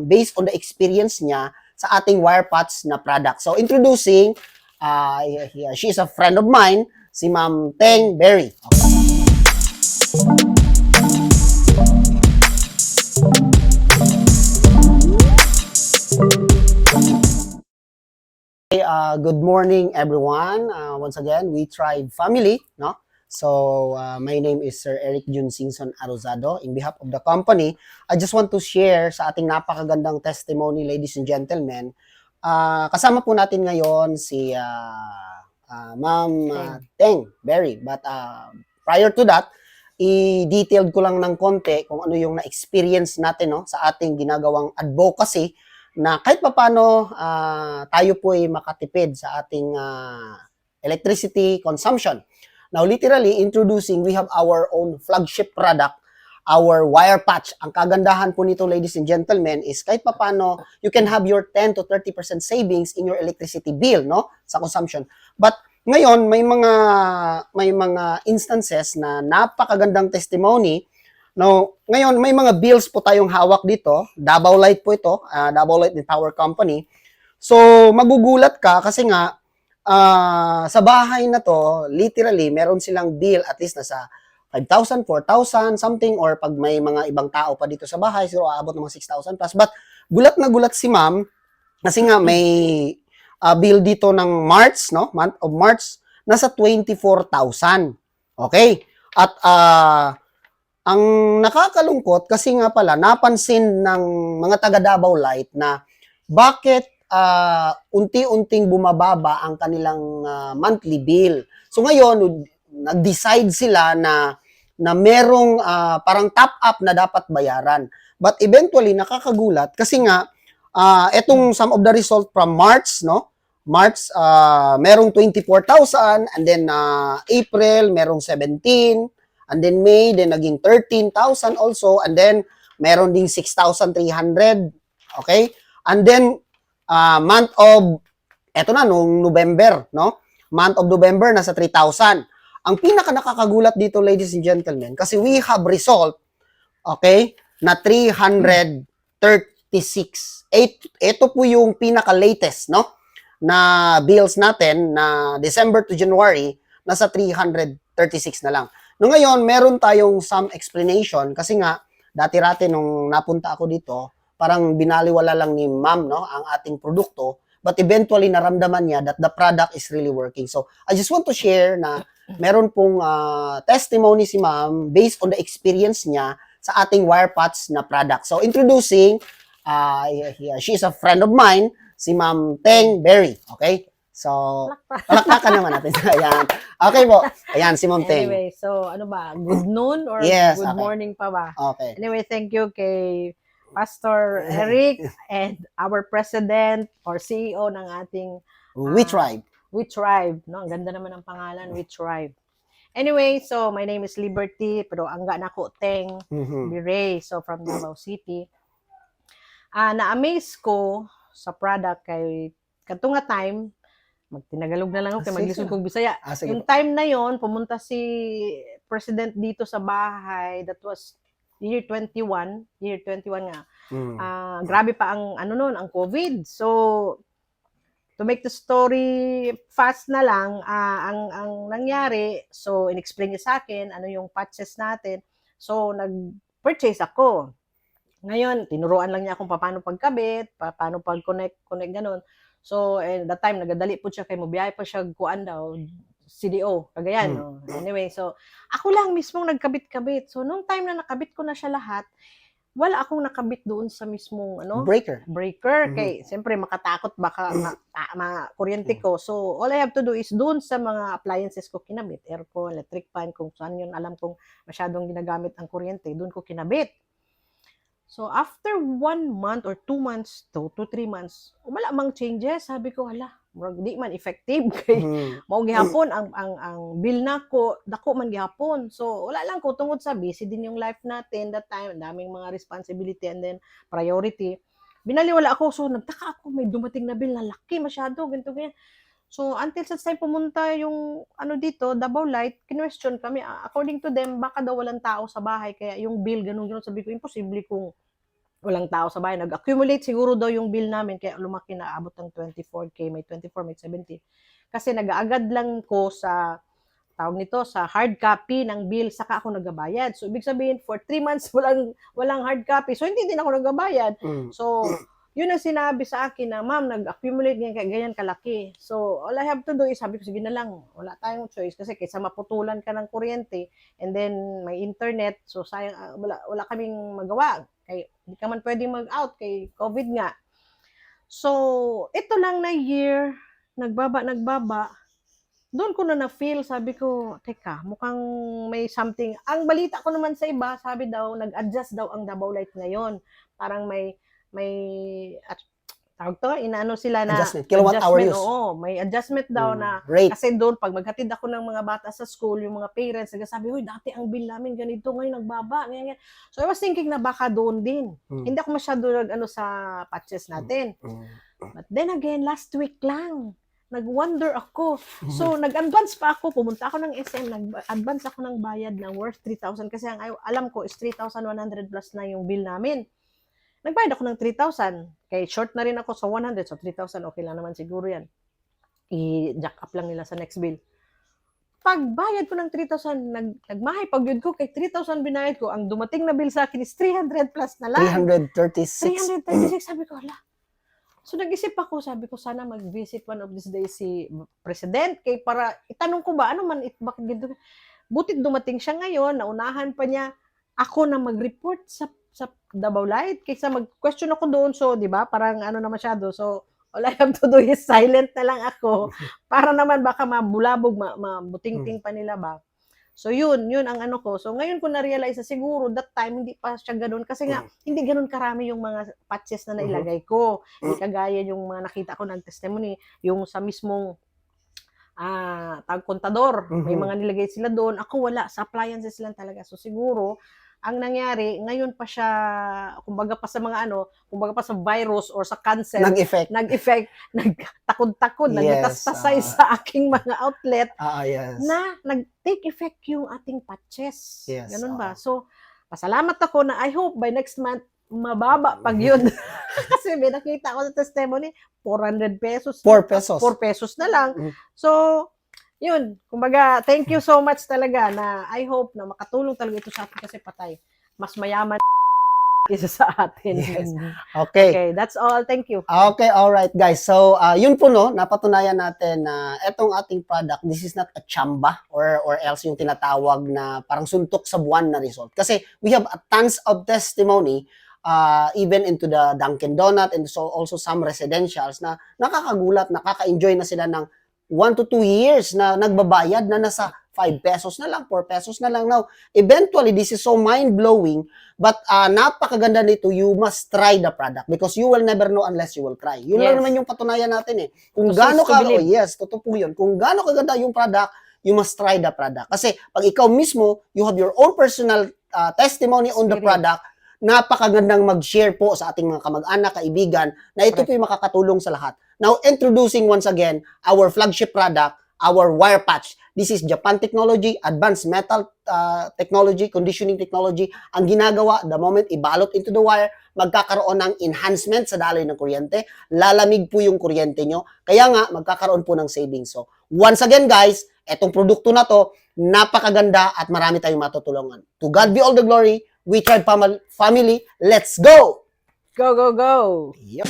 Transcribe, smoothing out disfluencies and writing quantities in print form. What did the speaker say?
based on the experience niya sa ating WirePots na product. So introducing, she is a friend of mine, si Ma'am Teng Berry. Okay, good morning everyone. Once again, We Tribe family, no? So, my name is Sir Eric Jun Singson Arozado. In behalf of the company, I just want to share sa ating napakagandang testimony, ladies and gentlemen. Kasama po natin ngayon si Ma'am Teng Berry. But prior to that, i-detailed ko lang ng konti kung ano yung na-experience natin, no, sa ating ginagawang advocacy na kahit papaano tayo po ay makatipid sa ating electricity consumption. Now, literally, introducing, we have our own flagship product, our wire patch. Ang kagandahan po nito, ladies and gentlemen, is kahit papaano, you can have your 10 to 30% savings in your electricity bill, no, sa consumption. But ngayon, may mga instances na napakagandang testimony. Now, ngayon, may mga bills po tayong hawak dito. Davao Light po ito, Davao Light and Power Company. So, magugulat ka kasi nga, sa bahay na to, literally, meron silang bill at least nasa 5,000, 4,000, something, or pag may mga ibang tao pa dito sa bahay, so aabot ng mga 6,000 plus. But, gulat na gulat si ma'am, kasi nga may bill dito ng March, no? Month of March, nasa 24,000. Okay? At, ang nakakalungkot, kasi nga pala, napansin ng mga taga Davao Light na bakit unti-unting bumababa ang kanilang monthly bill. So ngayon, nag-decide sila na merong parang top up na dapat bayaran. But eventually, nakakagulat kasi nga, etong some of the result from March, no? March, merong 24,000, and then April, merong 17, and then May, then naging 13,000 also, and then meron ding 6,300, okay? And then, month of, eto na, nung November, no? Month of November, nasa 3,000. Ang pinaka nakakagulat dito, ladies and gentlemen, kasi we have result, okay, na 336. Ito po yung pinaka-latest, no? Na bills natin na December to January, nasa 336 na lang. No, ngayon, meron tayong some explanation kasi nga, dati-rati nung napunta ako dito, parang binaliwala lang ni ma'am, no, ang ating produkto, but eventually naramdaman niya that the product is really working. So, I just want to share na meron pong testimony si ma'am based on the experience niya sa ating WirePots na product. So, introducing, she is a friend of mine, si Ma'am Teng Berry. Okay? So, palakpakan naman natin. Ayan. Okay po. Ayan, si Ma'am Teng. Anyway, so ano ba? Good noon or Yes, good okay. morning pa ba? Okay. Anyway, thank you kay Pastor Eric and our president or CEO ng ating We Tribe. We Tribe. No? Ang ganda naman ng pangalan, We Tribe. Anyway, so my name is Liberty, pero angga na ko Teng Berry. So from Davao City. Na-amaze ko sa product kay katong nga time, magtinagalog na lang ako kay maglisod kong Bisaya. Yung time na yon, pumunta si President dito sa bahay. That was year 21 nga. Grabe pa ang ang COVID. So to make the story fast na lang, ang nangyari, so inexplain niya sa akin ano yung patches natin. So nag-purchase ako. Ngayon, tinuruan lang niya akong paano pagkabit, paano pag-connect ganun. So, at that time, nagadali po siya kay Mobiyay pa siya kuan daw, CDO, kagayan. No? Anyway, so, ako lang mismong nagkabit-kabit. So, nung time na nakabit ko na siya lahat, wala akong nakabit doon sa mismong, breaker. Kay, siyempre, makatakot baka kuryente ko. So, all I have to do is doon sa mga appliances ko kinabit, aircon, electric fan, kung saan yun, alam kong masyadong ginagamit ang kuryente, doon ko kinabit. So, after 1 month or 2 months to 3 months, wala mang changes. Sabi ko, hala, di man effective. Mao gihapon ang bill nako, dako man gihapon. So, wala lang ko tungod sa busy din yung life natin that time, daming mga responsibility and then priority. Binaliwala ako, so nagtaka ako, may dumating na bill na laki masyado, ganito ganyan. So, until sa time pumunta yung dito, Davao Light, kinwestiyon kami. According to them, baka daw walang tao sa bahay, kaya yung bill, ganun, sabi ko, imposible kung walang tao sa bahay. Nag-accumulate siguro daw yung bill namin, kaya lumaki na abot ng 24K, may 24, may 70. Kasi nag-aagad lang ko sa tawag nito sa hard copy ng bill saka ako nagabayad. So ibig sabihin for 3 months walang hard copy. So hindi din ako nagabayad. So yun ang sinabi sa akin na, ma'am, nag-accumulate ganyan kalaki. So all I have to do is, sabi ko, sige na lang, wala tayong choice kasi kaysa maputulan ka ng kuryente and then may internet, so sayang, wala kaming magawa. Kay hindi ka man pwedeng mag-out kay COVID nga. So ito lang na year, nagbaba, doon ko na-feel, sabi ko, teka, mukhang may something. Ang balita ko naman sa iba, sabi daw, nag-adjust daw ang Davao Light ngayon. Parang may tawag to, inaano sila na adjustment, kilowatt hour use. Oo, may adjustment daw na, rate. kasi doon, pag maghatid ako ng mga bata sa school, yung mga parents, nagsasabi, uy, dati ang bill namin ganito, ngayon nagbaba, ganyan. So I was thinking na baka doon din. Hindi ako masyado sa patches natin. But then again, last week lang, nag-wonder ako. So, nag-advance pa ako. Pumunta ako ng SM, nag-advance ako ng bayad ng worth 3,000 kasi ang alam ko is 3,100 plus na yung bill namin. Nagbayad ako ng 3,000. Kaya short na rin ako sa 100. So, 3,000, okay lang naman siguro yan. I-jack up lang nila sa next bill. Pagbayad ko ng 3,000, nagmahay pagyod ko, kay 3,000 binayad ko, ang dumating na bill sa akin is 300 plus na lang. 336. 336, sabi ko, ala. So nag-isip ako, sabi ko sana mag-visit one of these days si President kay para itanong ko ba ano man bakit ganito. Butit dumating siya ngayon, naunahan pa niya ako na mag-report sa Davao Light kaysa mag-question ako doon. So, 'di ba? Parang ano na masyado. So, all I have to do is silent na lang ako para naman baka mabulabog, mabutingting pa nila ba. So yun ang ano ko. So ngayon ko na-realize na siguro that time hindi pa siya ganoon kasi nga hindi ganoon karami yung mga patches na nailagay ko. Hindi kagaya yung mga nakita ko ng testimony, yung sa mismong kontador, may mga nilagay sila doon. Ako wala, sa appliances lang talaga. So siguro ang nangyari, ngayon pa siya, kumbaga pa sa mga kumbaga pa sa virus or sa cancer, nag-effect, nagtakod-takod, nagmetastasay sa aking mga outlet, na nag-take effect yung ating patches. Ganun ba? So, pasalamat ako na I hope by next month, mababa pag yun. Kasi may nakita ko sa testimony, 400 pesos. 4 pesos. 4 pesos na lang. So, yun, kumbaga, thank you so much talaga na I hope na makatulong talaga ito sa atin kasi patay. Mas mayaman isa sa atin. Yes. Okay, that's all. Thank you. Okay, all right, guys. So, yun po no, napatunayan natin na etong ating product, this is not a chamba or else yung tinatawag na parang suntok sa buwan na result. Kasi we have a tons of testimony even into the Dunkin' Donut and so also some residentials na nakakagulat, nakaka-enjoy na sila ng 1 to 2 years na nagbabayad na nasa 5 pesos na lang, 4 pesos na lang. Now, eventually, this is so mind-blowing, but napakaganda nito, you must try the product because you will never know unless you will try. Yun lang naman yung patunayan natin eh. Kung gaano ka, totoo po yun. Kung gaano kaganda yung product, you must try the product. Kasi pag ikaw mismo, you have your own personal testimony on the product, napakagandang mag-share po sa ating mga kamag-anak, kaibigan, na ito po yung makakatulong sa lahat. Now, introducing once again our flagship product, our wire patch. This is Japan technology, advanced metal technology, conditioning technology. Ang ginagawa, the moment ibalot into the wire, magkakaroon ng enhancement sa daloy ng kuryente. Lalamig po yung kuryente nyo. Kaya nga, magkakaroon po ng savings. So, once again guys, etong produkto na to, napakaganda at marami tayong matutulungan. To God be all the glory. We Tribe Family, let's go! Go, go, go! Yep.